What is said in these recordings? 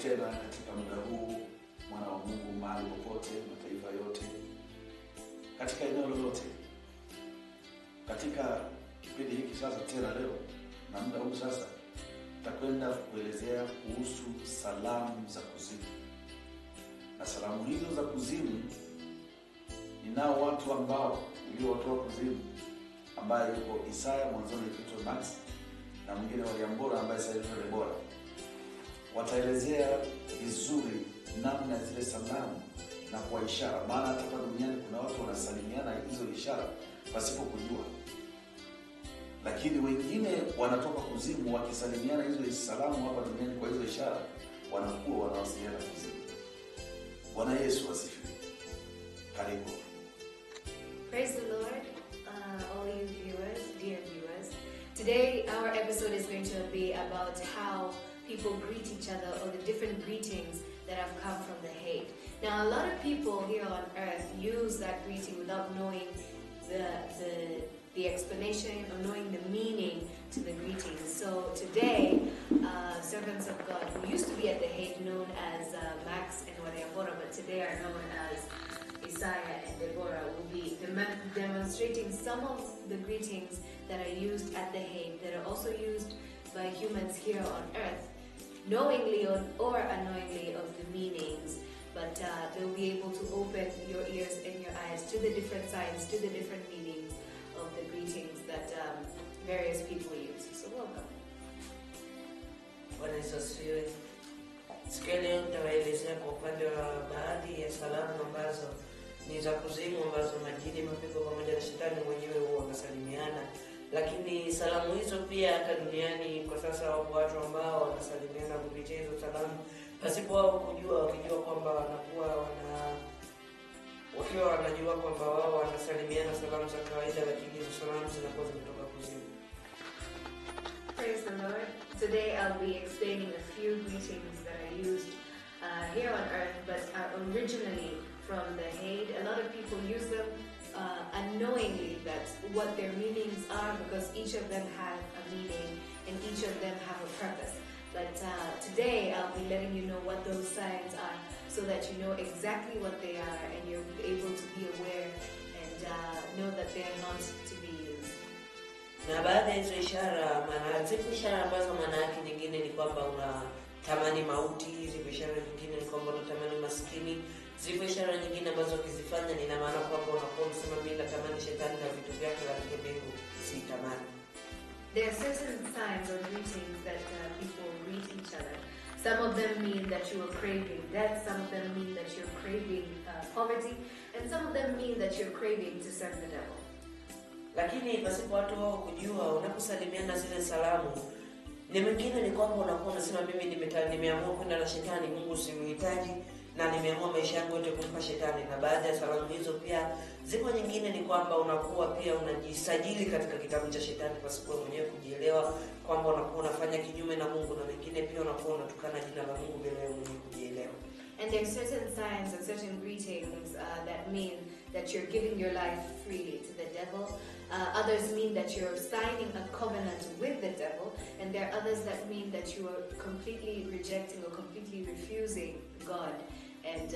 tena katika muda huu, mwana wa Mungu, mahali popote, mataifa yote, katika eneo lolote. Katika kipindi hiki sasa tena leo na muda huu sasa, tutakwenda kuelezea kuhusu salamu za kuzimu. Na salamu hizo za kuzimu, ninao watu ambao watoa kuzimu, ambaye yuko Isaya, mwanzoni anaitwa Maxwel, na mwingine Wariambora ambaye sasa anaitwa Debora. Wataelezea vizuri namna zile salamu na kwa ishara, maana hata duniani kuna watu wanasalimiana hizo ishara pasipo kujua. Lakini wengine wanatoka kuzimu wakisalimiana hizo salamu hapa duniani kwa hizo ishara, wanakuwa wanawasiliana kuzimu. Bwana Yesu asifiwe. Karibu. Praise the Lord, all you viewers, dear viewers. Today our episode is going to be about how people greet each other, or the different greetings that have come from the hate. Now, a lot of people here on earth use that greeting without knowing the explanation or knowing the meaning to the greeting. So today, servants of God who used to be at the hate, known as Max and Wariambora, but today are known as Isaya and Debora, will be demonstrating some of the greetings that are used at the hate, that are also used by humans here on earth, knowingly or unknowingly of the meanings. But they'll be able to open your ears and your eyes to the different signs, to the different meanings of the greetings that various people use. So welcome. Bwana Yesu asifiwe. Siku ya leo nitawaelezea kwa upande wa baadhi ya salamu ambazo ni za kuzimu, ambazo majini, mapepo pamoja na shetani mwenyewe huwa wanasalimiana. Lakini salamu hizo pia hata duniani kwa sasa wapo watu ambao wanasalimiana kupitia hizo salamu pasipo wao kujua, wakijua kwamba wakiwa wanajua kwamba wao wanasalimiana salamu za kawaida, lakini hizo salamu zinakuwa zimetoka kuzimu. Praise the Lord. Today I'll be explaining a few greetings that are used here on earth, but are originally from the hate. A lot of people use them unknowingly, that's what their meanings are, because each of them have a meaning and each of them have a purpose. But today I'll be letting you know what those signs are, so that you know exactly what they are and you're able to be aware and know that they are not to be used. Na baada ya hizo ishara, zipo ishara ambazo maana yake nyingine ni kwamba unatamani mauti, zipo ishara nyingine ni kwamba unatamani maskini, zipo ishara nyingine ambazo ukizifanya ni maana kwamba unakuwa unasema mimi natamani shetani na vitu vyake, lakini mbingu sitamani. There are certain signs or greetings that people greet each other. Some of them mean that you are craving death, some of them mean that you're craving poverty, and some of them mean that you're craving to serve the devil. Lakini pasipo watu wao kujua, unaposalimiana zile salamu, ni mwingine ni kwamba unakuwa unasema mimi nimeamua kwenda na shetani, Mungu simhitaji, na nimeamua maisha yangu yote kumpa shetani. Na baada ya salamu hizo pia zipo nyingine ni kwamba unakuwa pia unajisajili katika kitabu cha shetani pasipo mwenyewe kujielewa kwamba unakuwa unafanya kinyume na Mungu, na wengine pia unakuwa unatukana jina la Mungu bila mwenyewe kujielewa. And there are certain signs and certain greetings that mean that you're giving your life freely to the devil. Others mean that you're signing a covenant with the devil. And there are others that mean that you are completely rejecting or completely refusing God and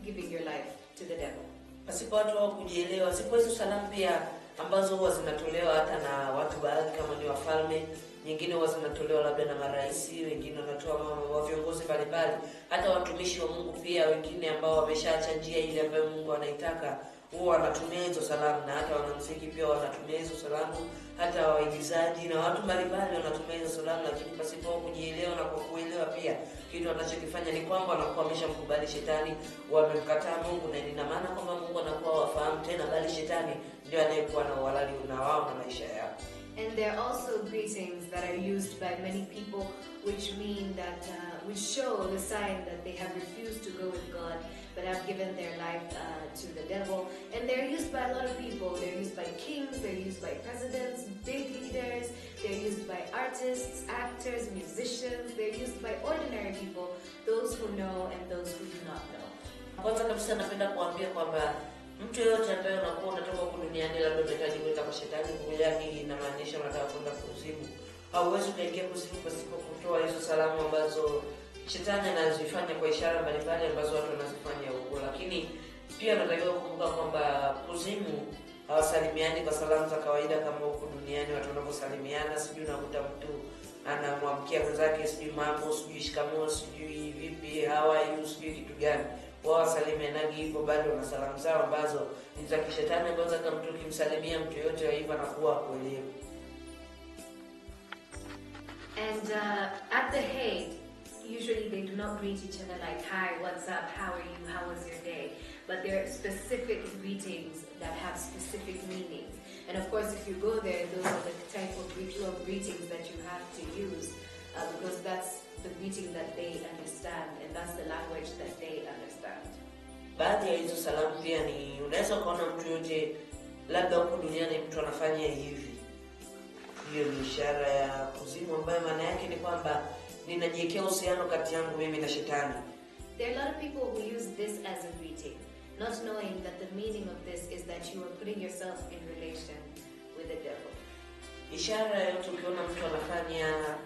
giving your life to the devil. Pasipo watu wao kujielewa, zipo hizo salamu pia ambazo huwa zinatolewa hata na watu baadhi kama ni wafalme, nyingine huwa zinatolewa labda na marais, wengine wanatoa wa viongozi mbalimbali, hata watumishi wa Mungu pia wengine ambao wameshaacha njia ile ambayo Mungu anaitaka, huwa wanatumia hizo salamu, na hata wanamuziki pia wanatumia hizo salamu, hata waigizaji na watu mbalimbali wanatumia hizo salamu. Lakini pasipo kujielewa na kwa kuelewa pia, kitu wanachokifanya ni kwamba wanakuwa wameshamkubali shetani, wamemkataa Mungu, na ina maana kwamba Mungu anakuwa wafahamu tena, bali shetani ndio anayekuwa na uhalali na wao na maisha yao. And there are also greetings that are used by many people, which mean that which show the sign that they have refused to go with God, but have given their life to the devil. And they're used by a lot of people. They're used by kings, they're used by presidents, big leaders, they're used by artists, actors, musicians, they're used by ordinary people, those who know and those who do not know. Kwanza kabisa napenda kuambia kwamba mtu yote ambaye unakuwa unatoka huko duniani labda unahitaji kwenda kwa shetani, kwa yake inamaanisha unataka kwenda kuzimu. Hauwezi kuingia kuzimu pasipo kutoa hizo salamu ambazo Shetani anazifanya kwa ishara mbalimbali ambazo watu wanazifanya huko, lakini pia tunatakiwa kukumbuka kwamba kuzimu hawasalimiani kwa salamu za kawaida kama huko duniani watu wanaposalimiana. Sijui unakuta mtu anamwamkia mwenzake sijui mambo, sijui shikamoo, sijui vipi, how are you, sijui kitu gani. Wao wasalimianagi hivyo, bado na salamu zao ambazo ni za kishetani, ambazo kama mtu kimsalimia mtu yote hivyo anakuwa kuelewa. And at the Hague, usually they do not greet each other like, hi, what's up, how are you, how was your day? But there are specific greetings that have specific meanings. And of course, if you go there, those are the type of greetings that you have to use because that's the greeting that they understand and that's the language that they understand. Baadhi ya hizo salamu pia ni unaweza kuona mtu yote labda huko duniani mtu anafanya hivi. Hiyo ni ishara ya kuzimu ambayo maana yake ni kwamba ninajiwekea uhusiano kati yangu mimi na shetani. There are a lot of people who use this as a greeting, not knowing that the meaning of this is that you are putting yourself in relation with the devil. Ishara yote ukiona mtu anafanya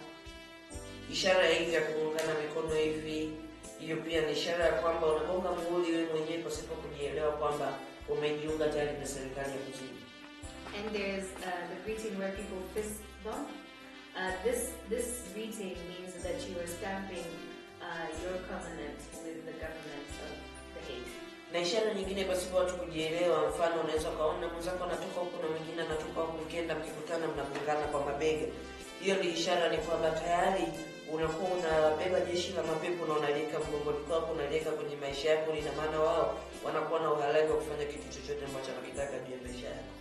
ishara hivi ya kuungana mikono hivi, hiyo pia ni ishara ya kwamba unagonga muhuri wewe mwenyewe pasipo kujielewa kwamba umejiunga tayari na serikali ya kuzimu. And there's the greeting where people fist bump. This greeting means that you are stamping your covenant with the government of the Hague. Na ishara nyingine pasipo watu kujielewa, mfano unaweza kaona mwenzako anatoka huko na mwingine anatoka huko, mkienda mkikutana mnagongana kwa mabega. Hiyo ni ishara ni kwamba tayari unakuwa unabeba jeshi la mapepo na unaleka mgongoni kwako, unaleka kwenye maisha yako. Ina maana wao wanakuwa na uhalali wa kufanya kitu chochote ambacho wanakitaka juu ya maisha yako.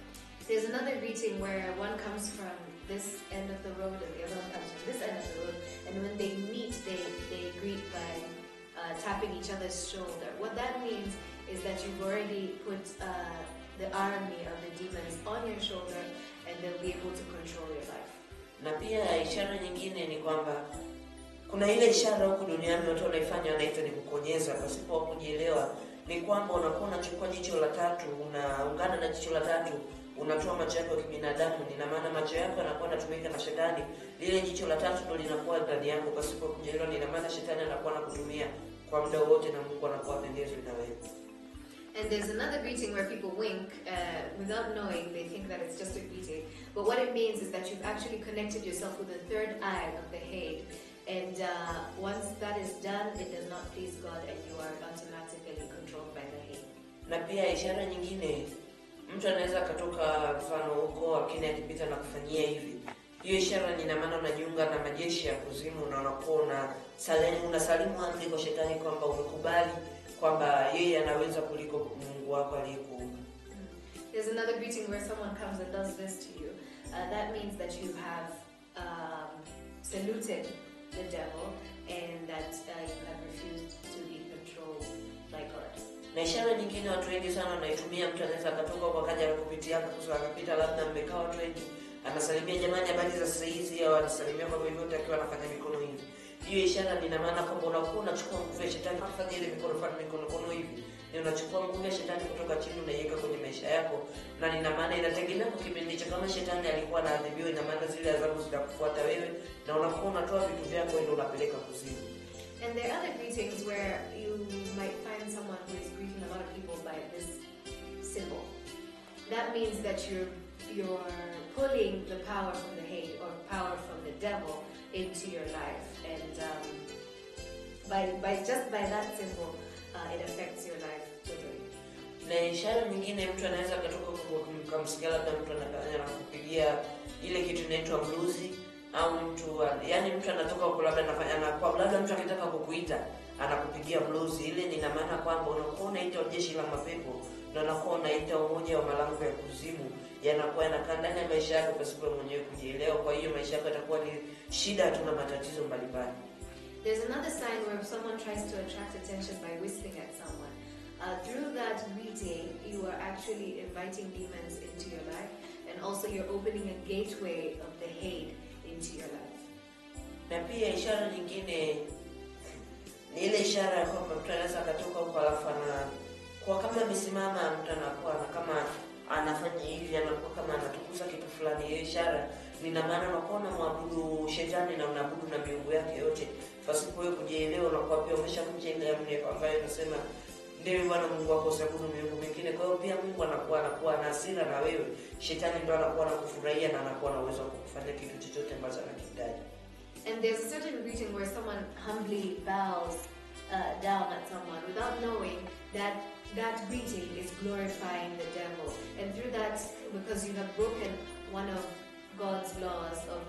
There's another greeting where one comes from this end of the road and the other one comes from this end of the road, and when they meet, they greet by tapping each other's shoulder. What that means is that you've already put the army of the demons on your shoulder, and they'll be able to control your life. Na pia ishara nyingine ni kwamba kuna ile ishara huko duniani watu wanaifanya wanaita ni kukonyeza pasipo kujielewa. Ni kwamba unakuwa unachukua jicho la tatu, unaungana na jicho la tatu, unatoa macho yako ya kibinadamu. Ina maana macho yako yanakuwa yanatumika na shetani. Lile jicho la tatu ndio linakuwa ndani yako pasipo kujielewa. Ina maana shetani anakuwa anakutumia kwa muda wote na Mungu anakuwa pendezwi na wewe. And there's another greeting where people wink without knowing. They think that it's just a greeting. But what it means is that you've actually connected yourself with the third eye of the Hague. And once that is done, it does not please God and you are automatically controlled by the Hague. Na pia ishara nyingine, mtu anaweza katoka mfano huko akini akipita na kufanyia hivi. Hiyo ishara ina maana unajiunga na majeshi ya kuzimu na unakuwa unasalimu amri kwa shetani kwamba umekubali kwamba yeye anaweza kuliko Mungu wako aliyekuumba. There's another greeting where someone comes and does this to you. That means that you have saluted the devil and that you have refused to be controlled by God. Na ishara nyingine watu wengi sana wanaitumia, mtu anaweza katoka kwa kaja kupitia kwa akapita labda mmekaa watu wengi anasalimia jamani habari za sasa hizi, au anasalimia kwa vyovyote akiwa anafanya mikono hivi. Hiyo ishara ina maana kwamba unakuwa unachukua nguvu ya shetani kufanya ile mikono hivi. Ni unachukua nguvu ya shetani kutoka chini unaiweka kwenye maisha yako, na ina maana inategemea kwa kipindi cha kama shetani alikuwa anaadhibiwa, ina maana zile adhabu zitakufuata wewe na unakuwa unatoa vitu vyako ndio unapeleka kuzimu. And there are other greetings where you might find someone who is greeting a lot of people by this symbol. That means that you're pulling the power from the hate or power from the devil into your life, and by that symbol, it affects your life totally. Na ishara nyingine mtu anaweza kutoka kumsikia labda mtu anakupigia ile kitu inaitwa bluzi, au mtu yani mtu anatoka huko labda anafanya kwa labda mtu akitaka kukuita anakupigia bluzi. Ile ina maana kwamba unakuwa unaita jeshi la mapepo na unakuwa unaita umoja wa malango ya kuzimu, yanakuwa yanakaa ndani ya maisha yako pasipo mwenyewe kujielewa. Kwa hiyo maisha yako yatakuwa ni shida tu na matatizo mbalimbali. There's another sign where someone tries to attract attention by whistling at someone. Through that greeting, you are actually inviting demons into your life, and also you're opening a gateway of the hate into your life. Na pia ishara nyingine ni ile ishara kwamba mtu anaweza katoka huko alafu kwa kama amesimama mtu anakuwa kama anafanya hivi, anakuwa kama anatukuza kitu fulani. Hiyo ishara nina maana unakuwa unamwabudu shetani na unaabudu na miungu yake yote. Pasipo wewe kujielewa unakuwa pia umeshamjenga mle ambaye unasema ndiye Bwana Mungu wako, usiabudu miungu mingine. Kwa hiyo pia Mungu anakuwa na hasira na wewe. Shetani ndio anakuwa anakufurahia na anakuwa na uwezo wa kufanya kitu chochote ambacho anakihitaji. And there's a certain greeting where someone humbly bows down at someone without knowing that that greeting is glorifying the devil. And through that, because you have broken one of God's laws of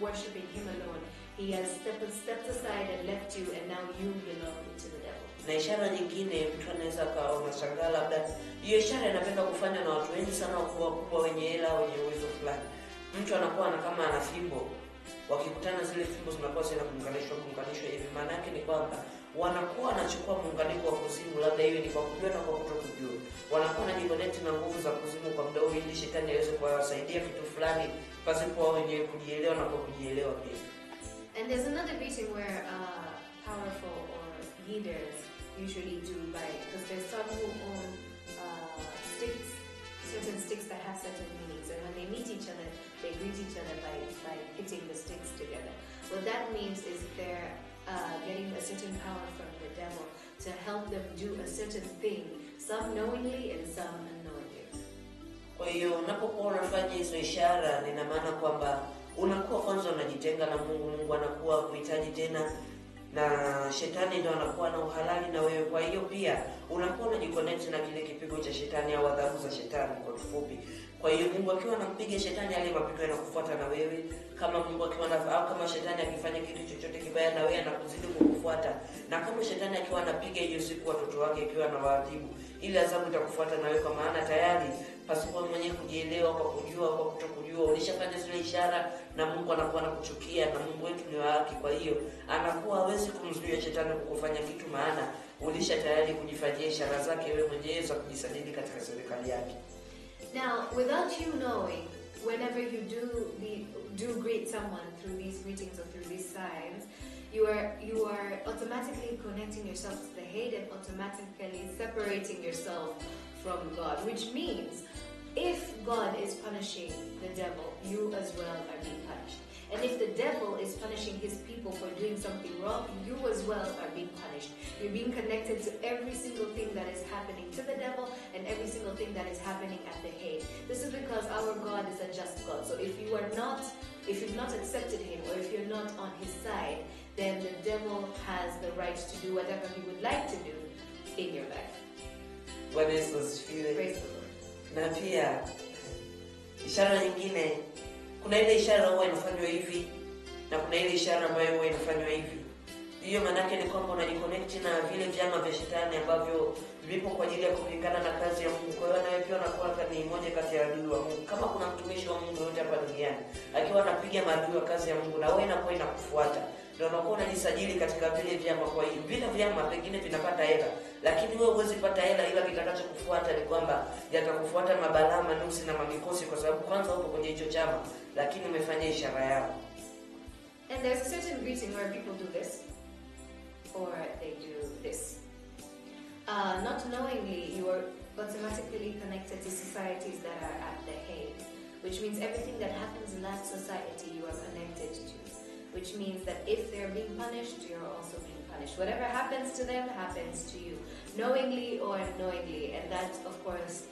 worshiping him alone, he has stepped aside and left you, and now you belong to the devil. Na ishara nyingine mtu anaweza akaona shangaa, labda hiyo ishara inapenda kufanya na watu wengi sana wakubwa wenye hela, wenye uwezo fulani. Mtu anakuwa kama ana fimbo, wakikutana zile fimbo zinakuwa zinaunganishwa hivi. Maana yake ni kwamba wanakuwa wanachukua muunganiko wa kuzimu, labda hiyo ni kwa kujua na kwa kutokujua. Wanakuwa wanajiconnect na nguvu za kuzimu kwa muda huo, ili shetani aweze kuwasaidia kitu fulani pasipo wao wenyewe kujielewa na kwa kujielewa pia. And there's another greeting where powerful or leaders usually do because there's some who own sticks, certain sticks that have certain meanings, and when they meet each other, they greet each other by hitting the sticks together. What that means is they're getting a certain power from the devil to help them do a certain thing, some knowingly and some unknowingly. Kwa hiyo unapokuwa unafanya hizo ishara, nina maana kwamba unakuwa kwanza unajitenga na Mungu. Mungu anakuwa kuhitaji tena, na shetani ndio anakuwa na uhalali na wewe. Kwa hiyo pia unakuwa unajiconnect na kile kipigo cha shetani au adhabu za shetani kwa kifupi. Kwa hiyo Mungu akiwa anampiga shetani, ale mapigo yanakufuata na wewe. Kama Mungu akiwa au kama shetani akifanya kitu chochote kibaya, na wewe anakuzidi kukufuata. Na kama shetani akiwa anapiga hiyo siku watoto wake, akiwa anawaadhibu, ile adhabu itakufuata na wewe, kwa maana tayari pasipo mwenyewe kujielewa, kwa kujua kwa kutokujua, ulishafanya zile ishara, na Mungu anakuwa anakuchukia, na Mungu wetu ni wa haki. Kwa hiyo anakuwa hawezi kumzuia shetani kukufanya kitu, maana ulisha tayari kujifanyia ishara zake wewe mwenyewe za kujisajili katika serikali yake. Now, without you knowing, whenever you do greet someone through these greetings or through these signs, you are automatically connecting yourself to the hate and automatically separating yourself from God, which means if God is punishing the devil, you as well are being punished. And if the devil is punishing his people for doing something wrong, you as well are being punished. You're being connected to every single thing that is happening to the devil and every single thing that is happening at the Hague. This is because our God is a just God. So if you've not accepted him, or if you're not on his side, then the devil has the right to do whatever he would like to do in your life. What is this feeling? Praise the Lord. Na pia ishara nyingine, kuna ile ishara huwa inafanywa hivi na kuna ile ishara ambayo huwa inafanywa hivi. Hiyo maana yake ni kwamba unajiconnect na vile vyama vya shetani ambavyo vipo kwa ajili ya kupingana na kazi ya Mungu. Kwa hiyo nawe pia unakuwa ni mmoja kati ya adui wa Mungu. Kama kuna mtumishi wa Mungu yote hapa duniani akiwa anapiga maadui wa kazi ya Mungu, na wewe inakuwa inakufuata, ndio unakuwa unajisajili katika vile vyama. Kwa hiyo vile vyama pengine vinapata hela, lakini wewe huwezi pata hela, ila kitakachokufuata ni kwamba yatakufuata mabalaa, manusi na mamikosi, kwa sababu kwanza uko kwenye hicho chama, lakini umefanya ishara yao. And there's a certain greeting where people do this, or they do this. Not knowingly, you are automatically connected to societies that are at the Hague, which means everything that happens in that society you are connected to, which means that if they're being punished, you're also being punished. Whatever happens to them happens to you, knowingly or unknowingly. And that, of course,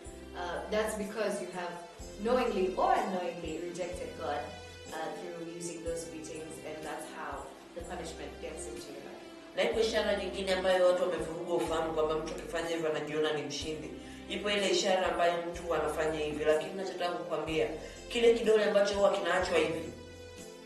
that's because you have knowingly or unknowingly rejected God through using those greetings, and that's how the punishment gets into your life. Na ipo ishara nyingine ambayo watu wamevuruga ufahamu kwamba mtu akifanya hivyo anajiona ni mshindi. Ipo ile ishara ambayo mtu anafanya hivi, lakini ninachotaka kukwambia, kile kidole ambacho huwa kinaachwa hivi,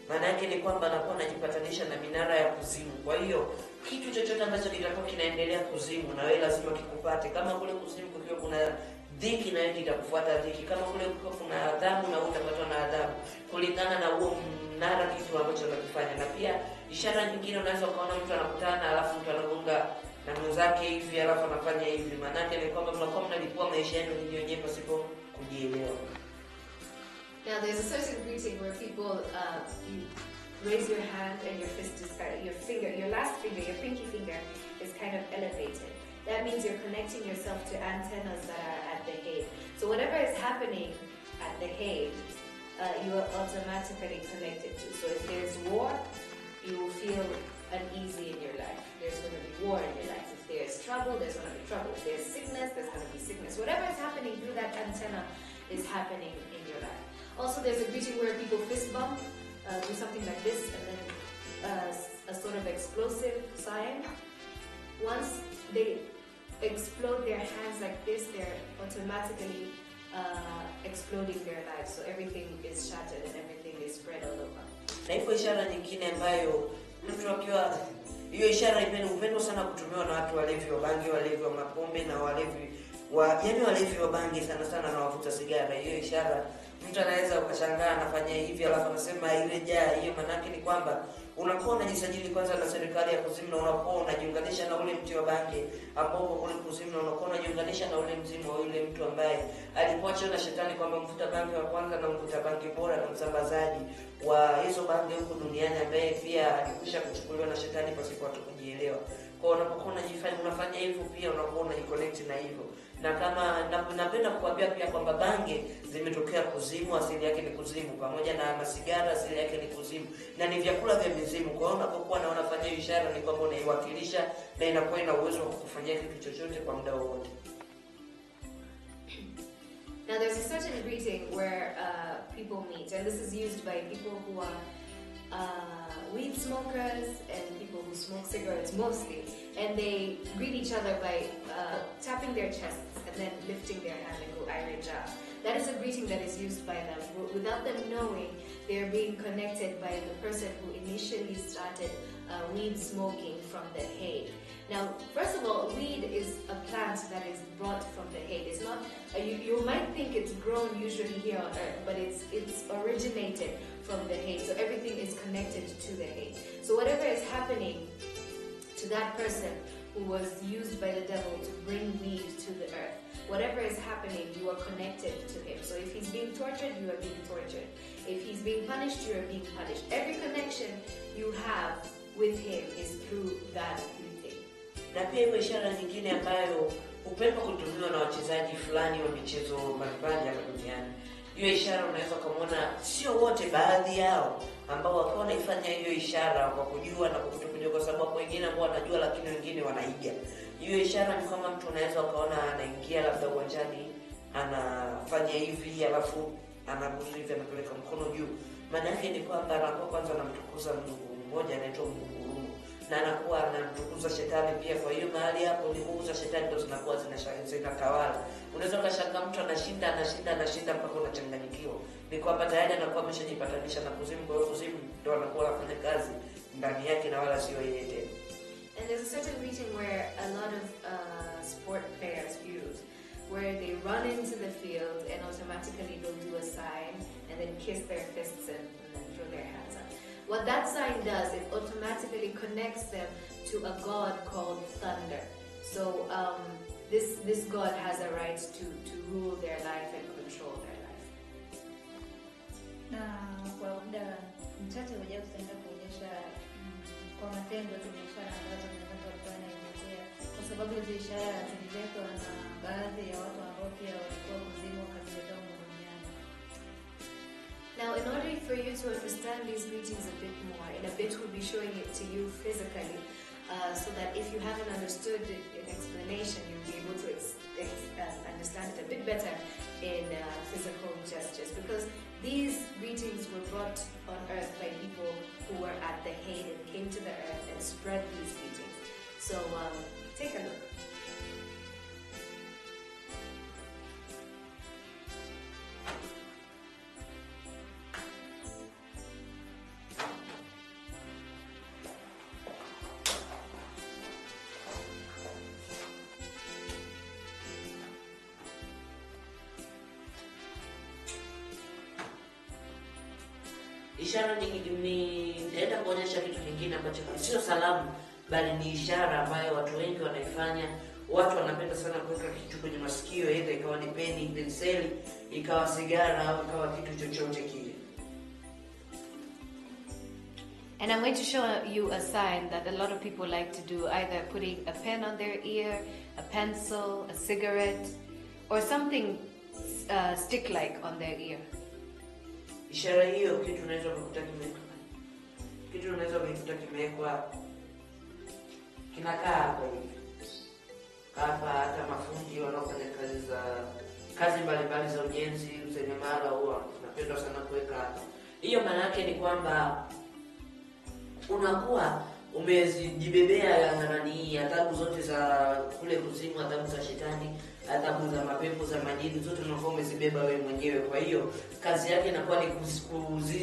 maana yake ni kwamba anakuwa anajipatanisha na minara ya kuzimu. Kwa hiyo kitu chochote ambacho kitakuwa kinaendelea kuzimu, na wewe lazima kikupate. Kama kule kuzimu kukiwa kuna dhiki, na wewe kitakufuata dhiki. Kama kule kukiwa kuna adhabu, na wewe utapatwa na adhabu kulingana na huo mnara, kitu ambacho anakifanya. Na pia ishara nyingine, unaweza kuona mtu anakutana alafu mtu anagonga na mwenzake hivi alafu anafanya hivi. Maana yake ni kwamba mnakuwa mnalipua maisha yenu nyinyi wenyewe pasipo kujielewa. Now there's a certain greeting where people you raise your hand and your fist is your last finger, your pinky finger is kind of elevated. That means you're connecting yourself to antennas that are at the Hague. So whatever is happening at the Hague, you are automatically connected to. So if there's war, you will feel uneasy in your life. There's going to be war in your life. If there's trouble, there's going to be trouble. If there's sickness, there's going to be sickness. Whatever is happening through that antenna is happening in your life. Also, there's a greeting where people fist bump, do something like this, and then a sort of explosive sign. Once they explode their hands like this, they're automatically exploding their lives. So everything is shattered and everything is spread all over. Na hivyo ishara nyingine ambayo mtu akiwa, hiyo ishara hupendwa sana kutumiwa na watu walevi wa bangi, walevi wa mapombe na walevi wa bangi sana na wavuta sigara. Hiyo ishara mtu anaweza ukashangaa anafanya hivi alafu anasema ile jaa. Hiyo maana yake ni kwamba unakuwa unajisajili kwanza na serikali ya kuzimu, na unakuwa unajiunganisha na ule mti wa bangi ambao kule kuzimu, na unakuwa unajiunganisha na ule mzimu wa yule mtu ambaye alipoachwa na shetani kwamba mvuta bangi wa kwanza na mvuta bangi bora na msambazaji wa hizo bangi huko duniani, ambaye pia alikwisha kuchukuliwa na shetani pasipo hata kujielewa. Kwa unapokuwa unafanya hivyo, pia unakuwa unajiconnect na hivyo. Na kama napenda kukwambia pia kwamba bangi zimetokea kuzimu, asili yake ni kuzimu, pamoja na masigara asili yake ni kuzimu, na ni vyakula vya mizimu. Kwa hiyo unapokuwa unafanya ishara ni kwamba unaiwakilisha na inakuwa ina uwezo wa kukufanyia kitu chochote kwa muda wowote. Now there's a certain greeting where people meet, and this is used by people who are weed smokers and people who smoke cigarettes mostly, and they greet each other by tapping their chests and then lifting their hand and go Ireja. That is a greeting that is used by them. Without them knowing, they are being connected by the person who initially started weed smoking from the hay. Now, first of all, weed is a plant that is brought from the hay. It's not, you might think it's grown usually here on earth, but it's originated from the hay. So everything is connected to the hay. So whatever is happening to that person who was used by the devil to bring weed to the earth, whatever is happening, you are connected to him. So if he's being tortured, you are being tortured. If he's being punished, you are being punished. Every connection you have with him is through that greeting. Na pia hiyo ishara nyingine ambayo hupendwa kutumiwa na wachezaji fulani wa michezo mbalimbali hapa duniani. Hiyo ishara unaweza kumuona, sio wote, baadhi yao ambao wakiwa wanaifanya hiyo ishara kwa kujua na kwa kutokujua, kwa sababu wengine ambao wanajua lakini wengine wanaiga. Hiyo ishara ni kama mtu unaweza ukaona anaingia labda uwanjani, anafanya hivi alafu anabusu hivi, anapeleka mkono juu. Maana yake ni kwamba anakuwa kwanza anamtukuza Mungu mmoja anaitwa Mungu, na anakuwa anamtukuza shetani pia. Kwa hiyo mahali hapo ni nguvu za shetani ndio zinakuwa zinatawala. Unaweza ukashangaa mtu anashinda mpaka unachanganyikiwa. Ni kwamba tayari anakuwa ameshajipatanisha na kuzimu, kwa hiyo kuzimu ndio anakuwa anafanya kazi ndani yake na wala sio yeye tena. And there's a certain greeting where a lot of sport players use, where they run into the field and automatically they'll do a sign and then kiss their fists and then throw their hands up. What that sign does, it automatically connects them to a god called Thunder. So this god has a right to rule their life and control their life. Na kwa muda mchache ujao tutaenda kuonyesha kwa matendo tu ishara ambazo zinaweza kuwa inaelezea, kwa sababu hizo ishara zililetwa na baadhi ya watu ambao pia walikuwa kuzimu wakazileta duniani. Now, in order for you to understand these greetings a bit more, in a bit we'll be showing it to you physically, so that if you haven't understood an explanation, you'll be able to understand it a bit better in physical gestures. Because these greetings were brought on earth by people who were at the hay and came to the earth and spread these greetings. So take a look. Ishara ni nitaenda kuonyesha kitu kingine ambacho sio salamu, bali ni ishara ambayo watu wengi wanaifanya. Watu wanapenda sana kuweka kitu kwenye masikio, aidha ikawa ni peni, penseli, ikawa sigara au ikawa kitu chochote kile. And I'm going to show you a sign that a lot of people like to do, either putting a pen on their ear, a pencil, a cigarette, or something stick-like on their ear. Ishara hiyo kitu unaweza kukuta kimewekwa kinakaa hapa hivi. Hapa hata mafundi wanaofanya kazi mbalimbali za ujenzi, useremala huwa napenda sana kuweka hapa. Hiyo maana yake ni kwamba unakuwa umejibebea adhabu zote za kule kuzimu, adhabu za shetani, adhabu za mapepo, za majini, zote unakuwa umezibeba wewe mwenyewe. Kwa hiyo kazi yake inakuwa ni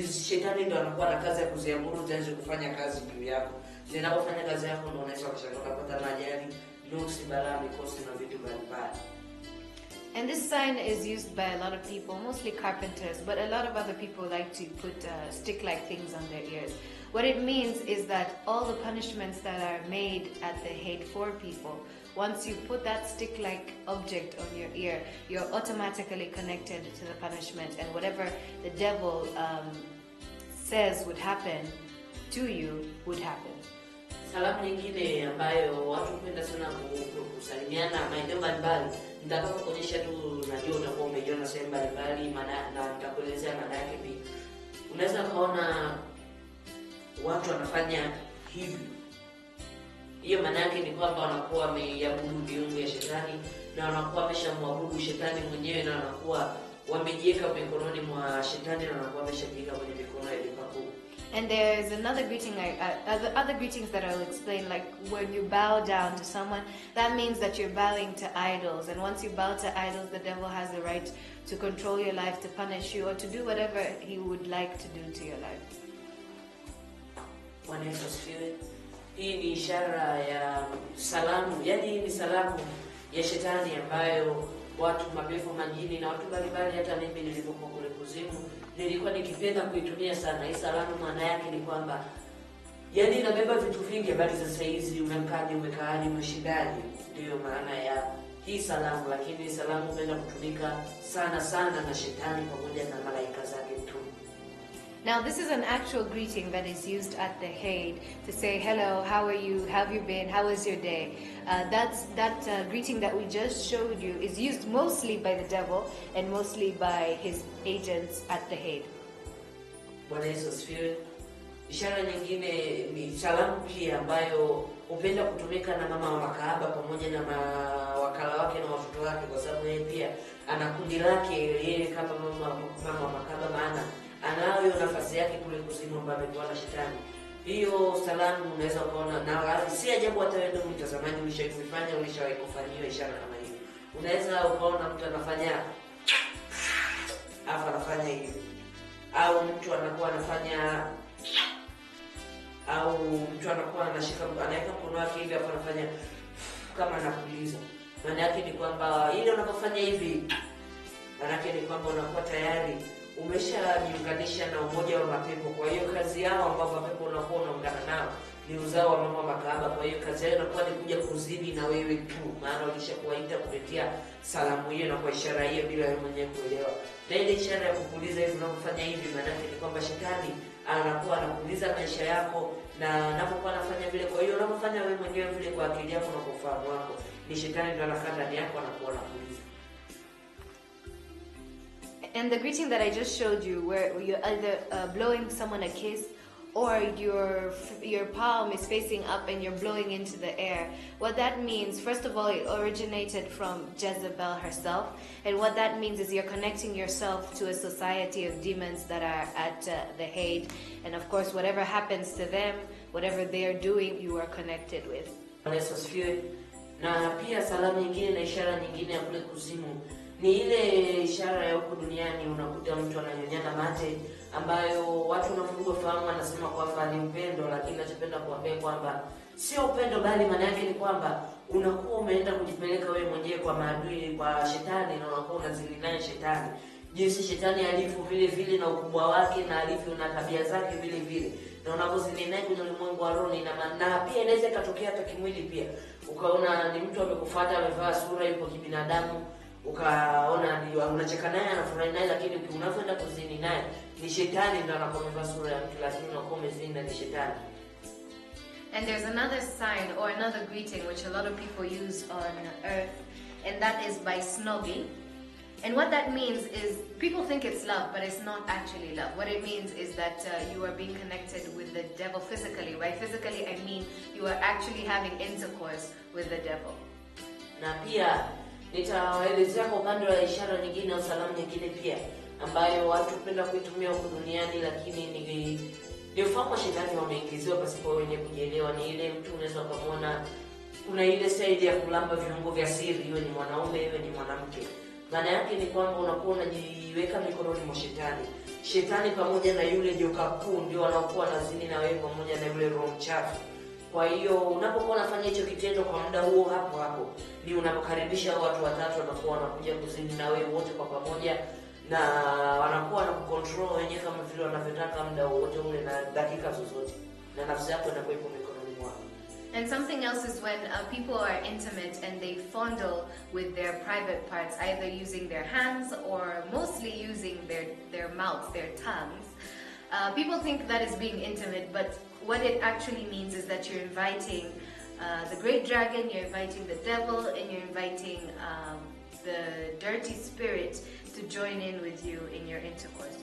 shetani ndio anakuwa na kazi ya kuziamuru zianze kufanya kazi juu yako. Zinapofanya kazi yako ndio unaweza kupata majali, nuksi, balaa, mikosi na vitu mbalimbali. And this sign is used by a lot of people, mostly carpenters, but a lot of other people like to put stick-like things on their ears. What it means is that all the punishments that are made at the Hague for people, once you put that stick-like object on your ear, you're automatically connected to the punishment, and whatever the devil says would happen to you would happen. Salamu nyingine ambayo watu hupenda sana kusalimiana maeneo mbalimbali, nitakapokuonyesha tu, najua utakuwa umeiona sehemu mbalimbali, na nitakuelezea maana yake pia. Unaweza kuona watu wanafanya hivi. Hiyo maana yake ni kwamba wanakuwa wameabudu miungu ya shetani, na wanakuwa wameshamwabudu shetani mwenyewe, na wanakuwa wamejiweka mikononi mwa shetani, na wanakuwa wameshajiweka kwenye mikono ya Mungu. And there's another greeting, other greetings that I'll explain, like when you bow down to someone, that means that you're bowing to idols. And once you bow to idols, the devil has the right to control your life, to punish you, or to do whatever he would like to do to your life. Bwana Yesu asifiwe. Hii ni ishara ya salamu, yani hii ni salamu ya shetani ambayo watu, mapepo, majini na watu mbalimbali, hata mimi nilipokuwa kule kuzimu nilikuwa nikipenda kuitumia sana. Hii salamu maana yake ni kwamba yani inabeba vitu vingi, habari za saizi, umemkaje, umekaaje, umeshindaje. Ndio maana ya hii salamu, lakini salamu hupenda kutumika sana na shetani pamoja na malaika zake tu. Now, this is an actual greeting that is used at the Hague to say, hello, how are you, how have you been, how was your day? That greeting that we just showed you is used mostly by the devil and mostly by his agents at the Hague. Bwana Yesu asifiwe. Ishara nyingine ni salamu pia ambayo hupenda kutumika na mama wa makahaba pamoja na wakala wake na watoto wake, kwa sababu yeye pia ana kundi lake, yeye kama mama wa makahaba, maana anayo nafasi yake kule kuzimu ambapo amekuwa na shetani. Hiyo salamu unaweza kuona, na si ajabu hata wewe ndio mtazamaji ulishawahi kufanyia ishara kama hiyo. Unaweza ukaona mtu anafanya anafanya hivi, au mtu anakuwa anafanya, au mtu anakuwa anaweka mkono wake hivi hapo anafanya kama anapuliza. Maana yake ni kwamba ile unapofanya hivi, maana yake ni kwamba unakuwa tayari umeshajiunganisha na umoja wa mapepo. Kwa hiyo kazi yao ambao mapepo unakuwa unaungana nao ni uzao wa mama makahaba. Kwa hiyo kazi yao inakuwa ni kuja kuzini na wewe tu, maana walishakuaita kupitia salamu hiyo na kwa ishara hiyo bila wewe mwenyewe kuelewa. Na ile ishara ya kupuliza hivi, unapofanya hivi, maana yake ni kwamba shetani anakuwa anapuliza maisha yako, na anapokuwa anafanya vile, kwa hiyo unapofanya wewe mwenyewe vile kwa akili yako na kwa ufahamu wako, ni shetani ndio anakaa ndani yako anakuwa anapuliza. And the greeting that I just showed you, where you're either blowing someone a kiss, or your palm is facing up and you're blowing into the air. What that means, first of all, it originated from Jezebel herself. And what that means is you're connecting yourself to a society of demons that are at the Hague. And of course, whatever happens to them, whatever they're doing, you are connected with. Na pia salamu nyingine na ishara nyingine ya kule kuzimu ni ile ishara ya huko duniani. Unakuta mtu ananyonyana mate, ambayo watu wanafunga fahamu anasema kwamba ni upendo, lakini nachopenda kuambia kwamba sio upendo, bali maana yake ni kwamba unakuwa umeenda kujipeleka wewe mwenyewe kwa maadui, kwa shetani, na unakuwa unazili naye shetani. Jinsi shetani alivyo vile vile na ukubwa wake, na alivyo na tabia zake vile vile, na unapozini naye kwenye ulimwengu wa roho, na pia inaweza ikatokea hata kimwili pia. Ukaona ni mtu amekufuata, amevaa sura yuko kibinadamu, ukaona ni unacheka naye, anafurahi naye, lakini unapoenda kuzini naye ni shetani ndio anakomeva sura ya mtu, lakini unakuwa umezini na ni shetani. And there's another sign or another greeting which a lot of people use on earth, and that is by snogging. And what that means is, people think it's love, but it's not actually love. What it means is that you are being connected with the devil physically. By physically, I mean you are actually having intercourse with the devil. Na pia nitawaelezea kwa upande wa ishara nyingine au salamu nyingine pia ambayo watu penda kuitumia huko duniani, lakini ni ufahamu wa shetani wameingiziwa pasipo wenye kujielewa. Ni ile mtu unaweza kumwona kuna ile side ya kulamba viungo vya siri, iwe ni mwanaume iwe ni mwanamke. Maana yake ni kwamba unakuwa unajiweka mikononi mwa shetani. Shetani pamoja na yule joka kuu ndio wanaokuwa nazini na wewe pamoja na yule roho mchafu. Kwa hiyo unapokuwa unafanya hicho kitendo kwa muda huo hapo ni unapokaribisha watu watatu wanakuwa wanakuja kuzini na wewe wote kwa pamoja, na wanakuwa na kucontrol wenyewe kama vile wanavyotaka muda wote ule na dakika zozote, na nafsi yako inakuwa ipo mikononi mwao. And something else is when people are intimate and they fondle with their private parts, either using their hands or mostly using their mouths, their tongues. People think that is being intimate, but what it actually means is that you're inviting the great dragon, you're inviting the devil, and you're inviting the dirty spirit to join in with you in your intercourse.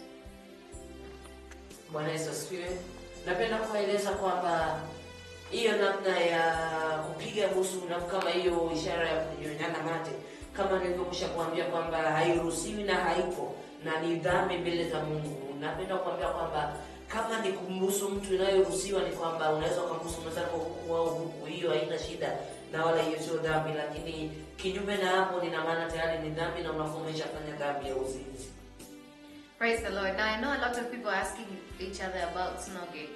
Bwana Yesu asifiwe. Napenda kueleza kwamba hiyo namna ya kupiga busu na kama hiyo ishara ya kunyonyana mate, kama nilivyokusha kuambia kwamba hairuhusiwi na haipo na ni dhambi mbele za Mungu. Napenda kuambia kwamba kama ni kumbusu mtu inayoruhusiwa ni kwamba unaweza kumbusu mwenzako huku au huku, hiyo haina shida na wala hiyo sio dhambi, lakini kinyume na hapo nina maana tayari ni dhambi na unakuwa umeshafanya dhambi ya uzinzi. Praise the Lord. Now I know a lot of people asking each other about snogging.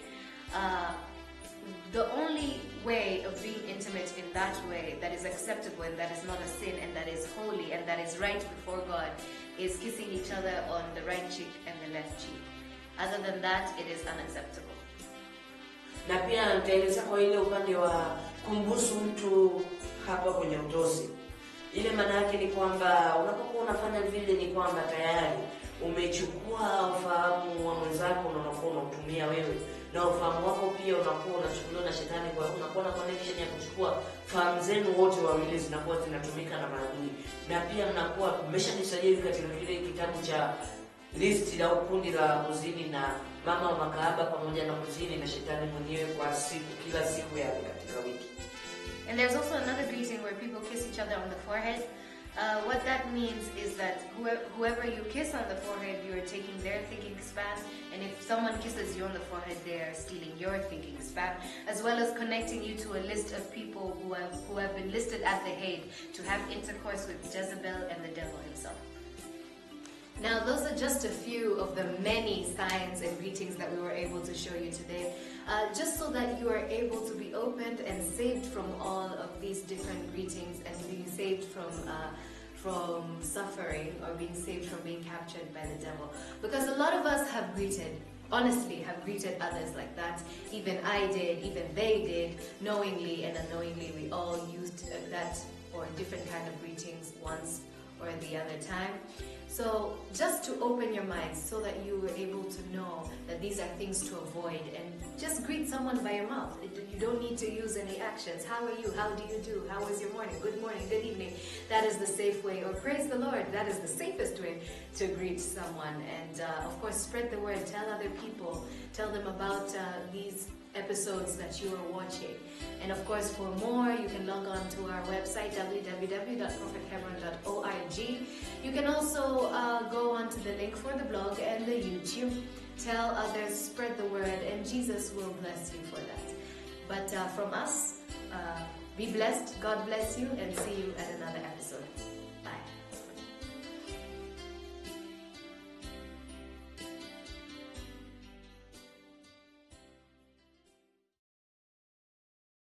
The only way of being intimate in that way that is acceptable and that is not a sin and that is holy and that is right before God is kissing each other on the right cheek and the left cheek. Other than that, it is unacceptable. Na pia nitaeleza kwa ile upande wa kumbusu mtu hapa kwenye utosi. Ile maana yake ni kwamba unapokuwa unafanya vile ni kwamba tayari umechukua ufahamu wa mwenzako na unakuwa unatumia wewe, na ufahamu wako pia unakuwa unachukuliwa na shetani. Kwa hiyo unakuwa na connection ya kuchukua fahamu zenu wote wawili zinakuwa zinatumika na maadui, na pia mnakuwa mmeshajisajili katika kile kitabu cha list la kundi la kuzini na mama wa makahaba pamoja na kuzini na shetani mwenyewe kwa siku, kila siku ya katika wiki. And there's also another greeting where people kiss each other on the forehead. What that means is that whoever you kiss on the forehead, you are taking their thinking span, and if someone kisses you on the forehead, they are stealing your thinking span, as well as connecting you to a list of people who have been listed at the Hague to have intercourse with Jezebel and the devil himself. Now, those are just a few of the many signs and greetings that we were able to show you today, just so that you are able to be opened and saved from all of these different greetings and being saved from suffering or being saved from being captured by the devil. Because a lot of us have greeted, honestly, have greeted others like that. Even I did, even they did, knowingly and unknowingly. We all used that or different kind of greetings once or the other time. So just to open your minds so that you were able to know that these are things to avoid, and just greet someone by your mouth. You don't need to use any actions. How are you? How do you do? How was your morning? Good morning, good evening. That is the safe way. Or praise the Lord. That is the safest way to greet someone. And of course, spread the word. Tell other people. Tell them about these episodes that you are watching. And of course, for more, you can log on to our website, www.prophethebron.org. You can also go on to the link for the blog and the YouTube. Tell others, spread the word, and Jesus will bless you for that. But from us, be blessed, God bless you, and see you at another episode.